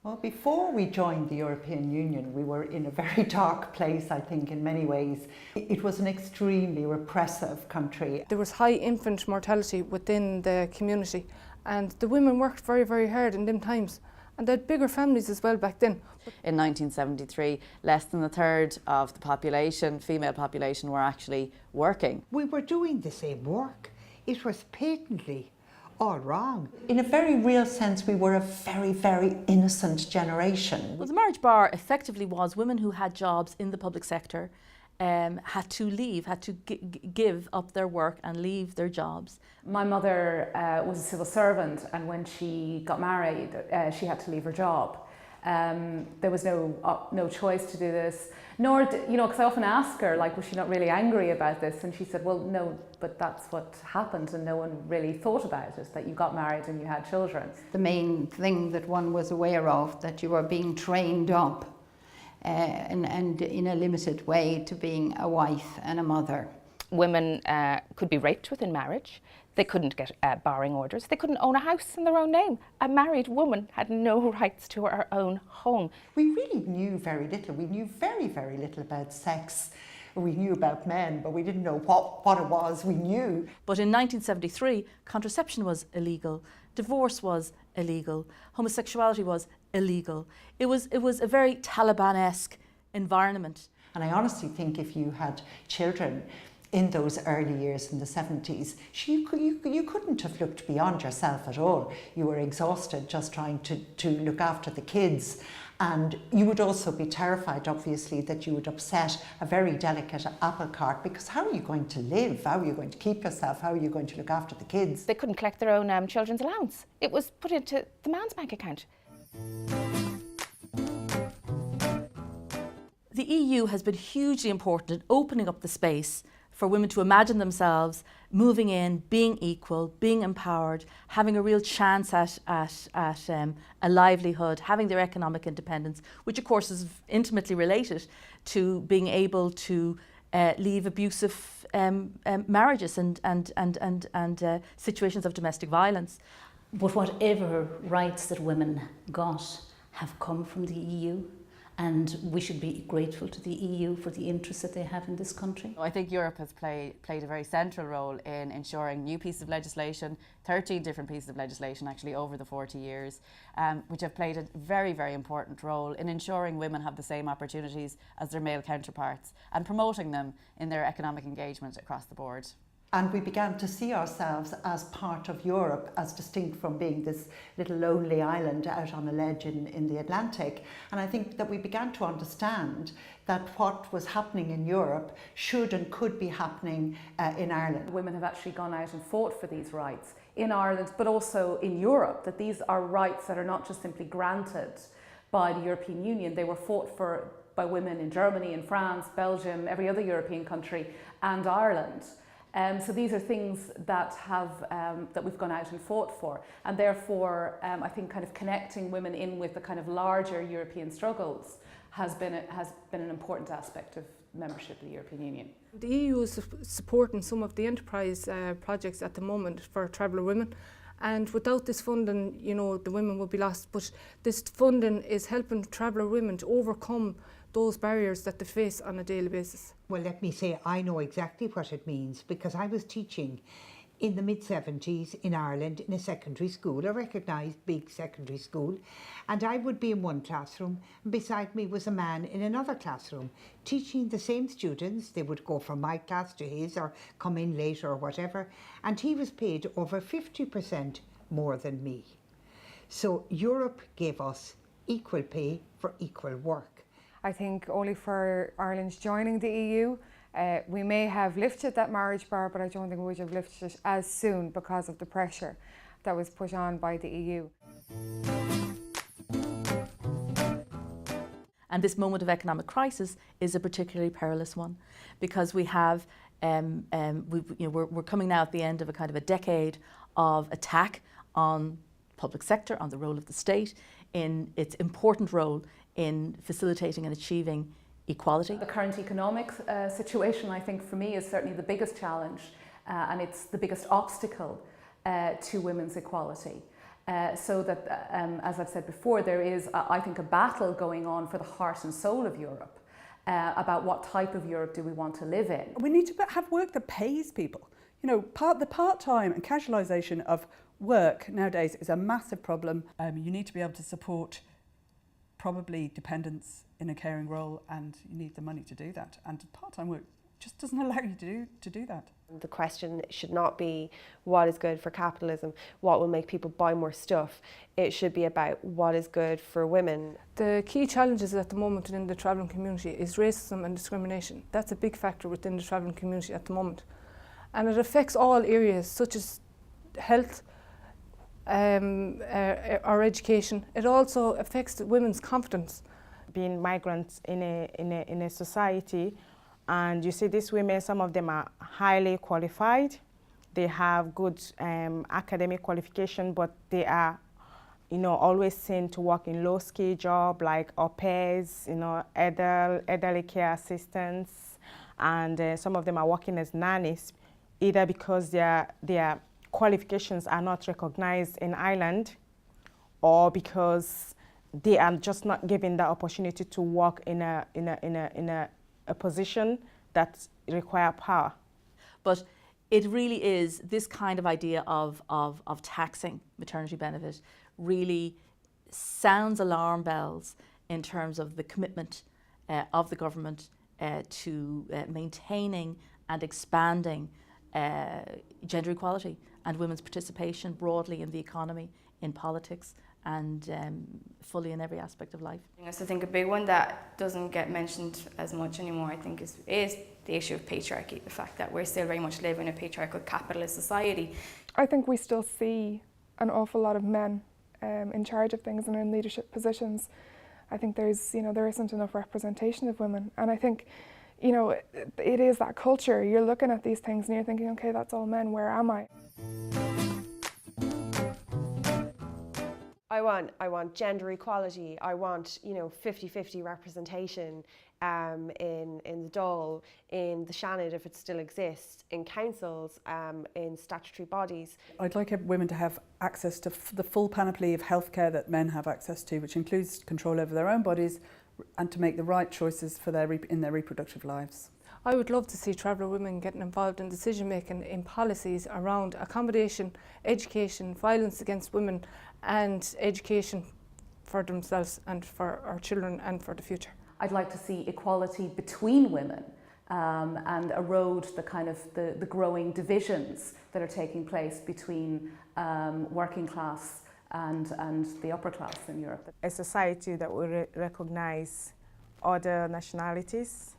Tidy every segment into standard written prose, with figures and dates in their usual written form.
Well, before we joined the European Union, we were in a very dark place, I think, in many ways. It was an extremely repressive country. There was high infant mortality within the community, and the women worked very, very hard in them times. And they had bigger families as well back then. In 1973, less than a third of the population, female population, were actually working. We were doing the same work. It was patently all wrong. In a very real sense, we were a very, very innocent generation. Well, the marriage bar effectively was women who had jobs in the public sector had to leave, had to give up their work and leave their jobs. My mother was a civil servant, and when she got married, she had to leave her job. There was no choice to do this, nor, because I often ask her, like, was she not really angry about this? And she said, well, no, but that's what happened, and no one really thought about it, that you got married and you had children. The main thing that one was aware of, that you were being trained up and in a limited way to being a wife and a mother. Women could be raped within marriage. They couldn't get barring orders. They couldn't own a house in their own name. A married woman had no rights to her own home. We really knew very little. We knew very, very little about sex. We knew about men, but we didn't know what it was. We knew. But in 1973, contraception was illegal, divorce was illegal, homosexuality was illegal. It was a very Taliban-esque environment. And I honestly think if you had children in those early years in the 70s, you couldn't have looked beyond yourself at all. You were exhausted just trying to look after the kids. And you would also be terrified, obviously, that you would upset a very delicate apple cart, because how are you going to live? How are you going to keep yourself? How are you going to look after the kids? They couldn't collect their own children's allowance. It was put into the man's bank account. The EU has been hugely important in opening up the space for women to imagine themselves moving in, being equal, being empowered, having a real chance at a livelihood, having their economic independence, which of course is intimately related to being able to leave abusive marriages and situations of domestic violence. But whatever rights that women got have come from the EU. And we should be grateful to the EU for the interest that they have in this country. I think Europe has played a very central role in ensuring new pieces of legislation, 13 different pieces of legislation actually over the 40 years, which have played a very, very important role in ensuring women have the same opportunities as their male counterparts and promoting them in their economic engagement across the board. And we began to see ourselves as part of Europe, as distinct from being this little lonely island out on a ledge in the Atlantic. And I think that we began to understand that what was happening in Europe should and could be happening in Ireland. Women have actually gone out and fought for these rights in Ireland, but also in Europe, that these are rights that are not just simply granted by the European Union. They were fought for by women in Germany, in France, Belgium, every other European country, and Ireland. So these are things that that we've gone out and fought for, and therefore I think kind of connecting women in with the kind of larger European struggles has been an important aspect of membership of the European Union. The EU is supporting some of the enterprise projects at the moment for traveller women, and without this funding, the women would be lost. But this funding is helping traveller women to overcome those barriers that they face on a daily basis. Well, let me say I know exactly what it means, because I was teaching in the mid-70s in Ireland in a secondary school, a recognised big secondary school, and I would be in one classroom and beside me was a man in another classroom teaching the same students. They would go from my class to his or come in later or whatever, and he was paid over 50% more than me. So Europe gave us equal pay for equal work. I think only for Ireland's joining the EU, we may have lifted that marriage bar, but I don't think we would have lifted it as soon because of the pressure that was put on by the EU. And this moment of economic crisis is a particularly perilous one, because we have, we're coming now at the end of a kind of a decade of attack on public sector, on the role of the state, in its important role in facilitating and achieving equality. The current economic situation, I think, for me is certainly the biggest challenge and it's the biggest obstacle to women's equality. so that, as I've said before, there is, I think, a battle going on for the heart and soul of Europe about what type of Europe do we want to live in. We need to have work that pays people. You know, the part-time and casualisation of work nowadays is a massive problem. You need to be able to support probably dependents in a caring role, and you need the money to do that. And part-time work just doesn't allow you to do that. The question should not be what is good for capitalism, what will make people buy more stuff. It should be about what is good for women. The key challenges at the moment in the travelling community is racism and discrimination. That's a big factor within the travelling community at the moment. And it affects all areas such as health, or education. It also affects women's confidence. Being migrants in a society, and you see these women, some of them are highly qualified, they have good academic qualification, but they are, you know, always seen to work in low-skill job like au pairs, you know, elderly care assistants, and some of them are working as nannies, either because their qualifications are not recognized in Ireland, or because they are just not given the opportunity to work in a position that require power. But it really is this kind of idea of taxing maternity benefit really sounds alarm bells in terms of the commitment of the government to maintaining and expanding gender equality and women's participation broadly in the economy, in politics, and fully in every aspect of life. I think a big one that doesn't get mentioned as much anymore, I think, is the issue of patriarchy, the fact that we're still very much living in a patriarchal capitalist society. I think we still see an awful lot of men in charge of things and in leadership positions. I think there isn't enough representation of women, and I think, you know, it is that culture. You're looking at these things and you're thinking, okay, that's all men, where am I? I want gender equality. I want, you know, 50-50 representation in the Dáil, in the Seanad if it still exists, in councils, in statutory bodies. I'd like women to have access to the full panoply of healthcare that men have access to, which includes control over their own bodies and to make the right choices for in their reproductive lives. I would love to see traveller women getting involved in decision making in policies around accommodation, education, violence against women, and education for themselves and for our children and for the future. I'd like to see equality between women and erode the kind of the growing divisions that are taking place between working class and the upper class in Europe. A society that will recognize other nationalities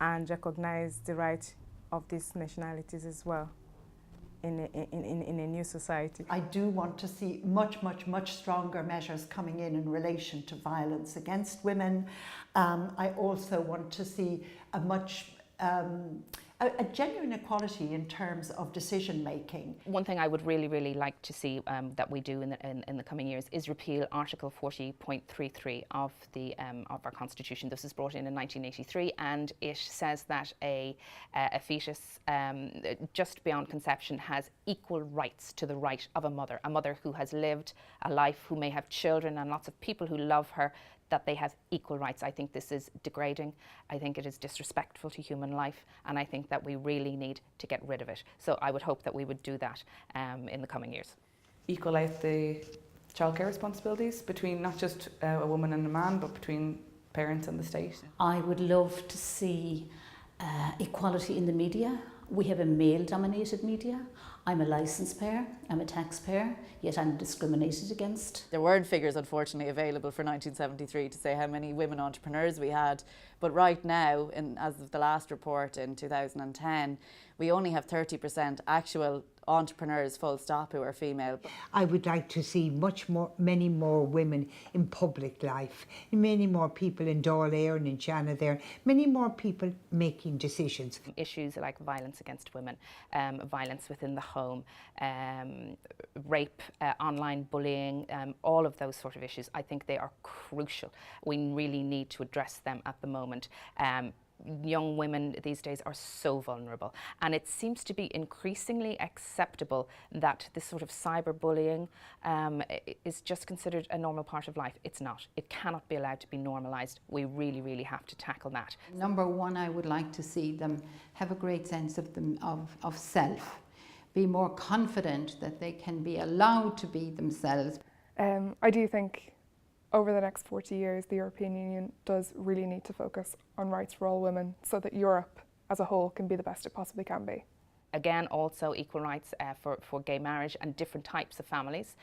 and recognize the right of these nationalities as well in a new society. I do want to see much stronger measures coming in relation to violence against women. I also want to see a genuine equality in terms of decision making. One thing I would really like to see that we do in the coming years is repeal Article 40.33 of our Constitution. This was brought in 1983, and it says that a fetus just beyond conception has equal rights to the right of a mother who has lived a life, who may have children and lots of people who love her, that they have equal rights. I think this is degrading. I think it is disrespectful to human life, and I think that we really need to get rid of it. So I would hope that we would do that in the coming years. Equal out the childcare responsibilities between not just a woman and a man, but between parents and the state. I would love to see equality in the media. We have a male-dominated media. I'm a licence payer, I'm a taxpayer, yet I'm discriminated against. There weren't figures, unfortunately, available for 1973 to say how many women entrepreneurs we had. But right now, as of the last report in 2010, we only have 30% actual entrepreneurs, full stop, who are female. I would like to see many more women in public life, many more people in Dáil Éireann and in Seanad there, many more people making decisions. Issues like violence against women, violence within the home, rape, online bullying, all of those sort of issues, I think they are crucial. We really need to address them at the moment. young women these days are so vulnerable, and it seems to be increasingly acceptable that this sort of cyberbullying is just considered a normal part of life. It's not. It cannot be allowed to be normalised. We really, really have to tackle that. Number one, I would like to see them have a great sense of self, be more confident that they can be allowed to be themselves. I do think over the next 40 years, the European Union does really need to focus on rights for all women so that Europe as a whole can be the best it possibly can be. Again, also equal rights for gay marriage and different types of families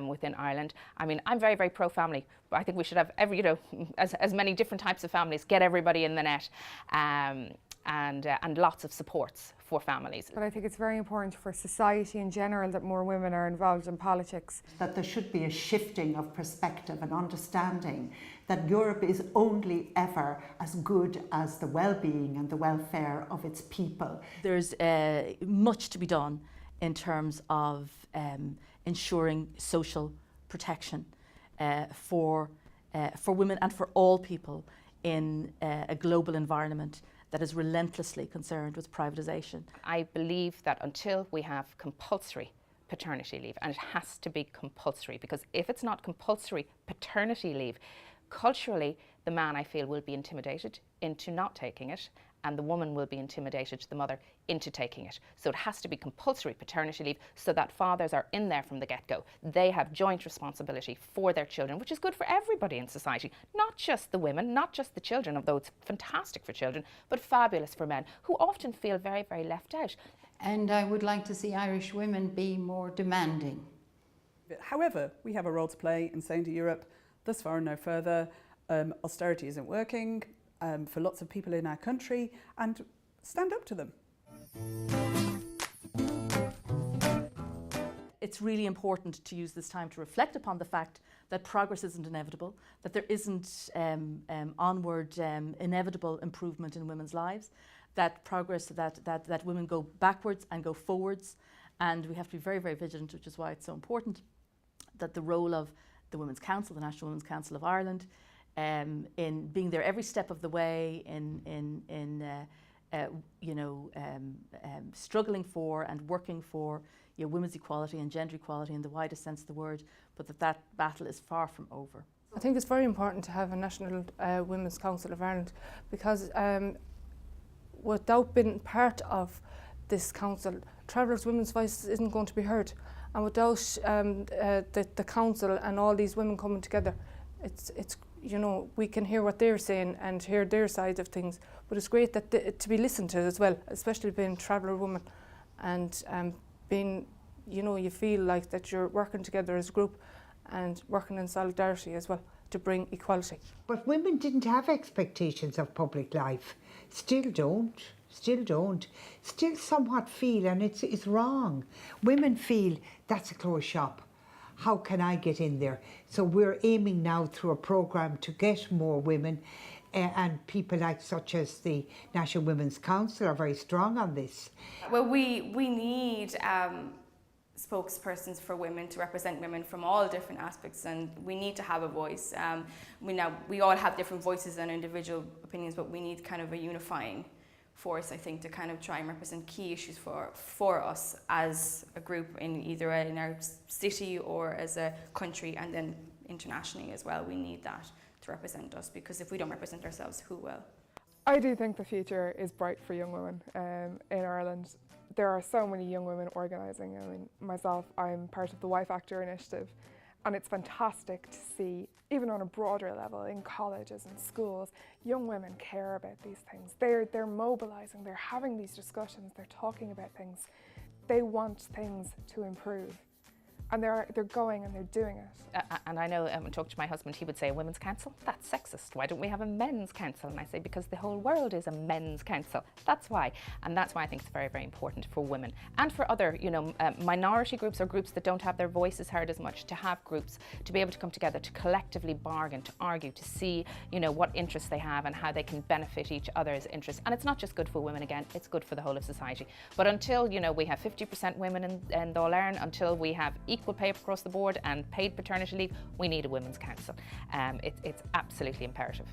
within Ireland. I mean, I'm very, very pro-family, but I think we should have as many different types of families, get everybody in the net, and lots of supports for families. But I think it's very important for society in general that more women are involved in politics. That there should be a shifting of perspective and understanding that Europe is only ever as good as the well-being and the welfare of its people. There's much to be done in terms of ensuring social protection for women and for all people in a global environment that is relentlessly concerned with privatisation. I believe that until we have compulsory paternity leave, and it has to be compulsory, because if it's not compulsory paternity leave, culturally the man, I feel, will be intimidated into not taking it, and the woman will be intimidated, the mother, into taking it. So it has to be compulsory paternity leave so that fathers are in there from the get-go. They have joint responsibility for their children, which is good for everybody in society, not just the women, not just the children, although it's fantastic for children, but fabulous for men, who often feel very, very left out. And I would like to see Irish women be more demanding. However, we have a role to play in saying to Europe, thus far and no further, austerity isn't working for lots of people in our country, and stand up to them. It's really important to use this time to reflect upon the fact that progress isn't inevitable, that there isn't onward inevitable improvement in women's lives, that progress, that women go backwards and go forwards, and we have to be very, very vigilant, which is why it's so important that the role of the Women's Council, the National Women's Council of Ireland, in being there every step of the way, struggling for and working for women's equality and gender equality in the widest sense of the word, but that battle is far from over. I think it's very important to have a National Women's Council of Ireland, because without being part of this council, Travellers' women's voice isn't going to be heard. And without the council and all these women coming together, it's we can hear what they're saying and hear their side of things. But it's great that to be listened to as well, especially being Traveller women, and being, you feel like that you're working together as a group and working in solidarity as well to bring equality. But women didn't have expectations of public life. Still don't. Still somewhat feel, and it's wrong. Women feel that's a closed shop. How can I get in there? So we're aiming now through a programme to get more women, and people such as the National Women's Council are very strong on this. Well, we need spokespersons for women to represent women from all different aspects, and we need to have a voice. We all have different voices and individual opinions, but we need kind of a unifying force, I think, to kind of try and represent key issues for us as a group in our city or as a country, and then internationally as well. We need that to represent us, because if we don't represent ourselves, who will? I do think the future is bright for young women in Ireland. There are so many young women organising. I mean, myself, I'm part of the Y Factor initiative, and it's fantastic to see, even on a broader level, in colleges and schools, young women care about these things. They're mobilising, they're having these discussions, they're talking about things. They want things to improve. And they're going and they're doing it. And I know, when I talk to my husband, he would say, a women's council? That's sexist. Why don't we have a men's council? And I say, because the whole world is a men's council. That's why. And that's why I think it's very, very important for women and for other, minority groups or groups that don't have their voices heard as much, to have groups, to be able to come together, to collectively bargain, to argue, to see, what interests they have and how they can benefit each other's interests. And it's not just good for women, again, it's good for the whole of society. But until, we have 50% women in the All-Ireland, until we have equal pay across the board and paid paternity leave, we need a women's council. It's absolutely imperative.